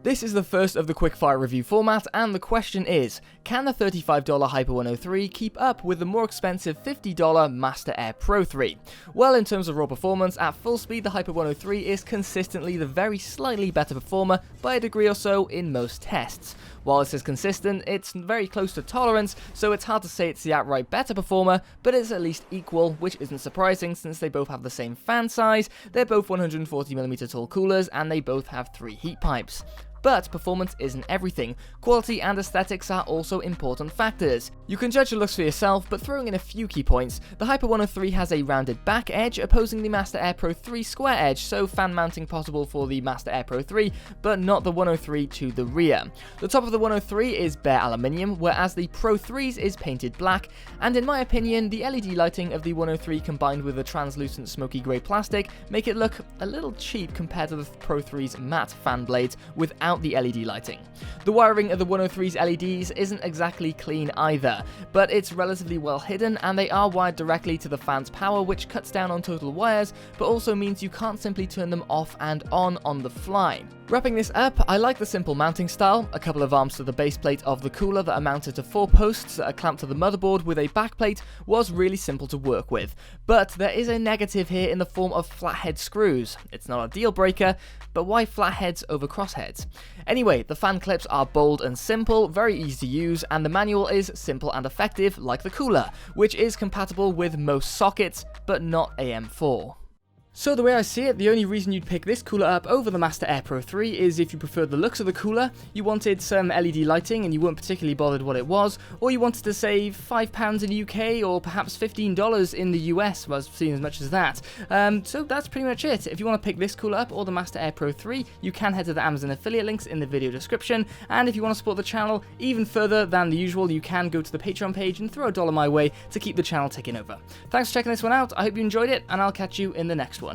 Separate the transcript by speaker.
Speaker 1: This is the first of the quickfire review format, and the question is, can the $35 Hyper 103 keep up with the more expensive $50 MasterAir Pro 3? Well, in terms of raw performance, at full speed the Hyper 103 is consistently the very slightly better performer by a degree or so in most tests. While this is consistent, it's very close to tolerance, so it's hard to say it's the outright better performer, but it's at least equal, which isn't surprising since they both have the same fan size, they're both 140mm tall coolers, and they both have 3 heat pipes. But performance isn't everything. Quality and aesthetics are also important factors. You can judge the looks for yourself, but throwing in a few key points, the Hyper 103 has a rounded back edge opposing the MasterAir Pro 3 square edge, so fan mounting possible for the MasterAir Pro 3, but not the 103 to the rear. The top of the 103 is bare aluminium, whereas the Pro 3's is painted black, and in my opinion, the LED lighting of the 103 combined with the translucent smoky grey plastic make it look a little cheap compared to the Pro 3's matte fan blades without the LED lighting. The wiring of the 103's LEDs isn't exactly clean either, but it's relatively well hidden, and they are wired directly to the fan's power, which cuts down on total wires, but also means you can't simply turn them off and on the fly. Wrapping this up, I like the simple mounting style, a couple of arms to the base plate of the cooler that are mounted to 4 posts that are clamped to the motherboard with a backplate was really simple to work with. But there is a negative here in the form of flathead screws. It's not a deal breaker, but why flatheads over crossheads? Anyway, the fan clips are bold and simple, very easy to use, and the manual is simple and effective like the cooler, which is compatible with most sockets, but not AM4. So the way I see it, the only reason you'd pick this cooler up over the MasterAir Pro 3 is if you preferred the looks of the cooler, you wanted some LED lighting and you weren't particularly bothered what it was, or you wanted to save £5 in the UK or perhaps $15 in the US, well, I've seen as much as that. So that's pretty much it. If you want to pick this cooler up or the MasterAir Pro 3, you can head to the Amazon affiliate links in the video description, and if you want to support the channel even further than the usual, you can go to the Patreon page and throw $1 my way to keep the channel ticking over. Thanks for checking this one out, I hope you enjoyed it, and I'll catch you in the next one.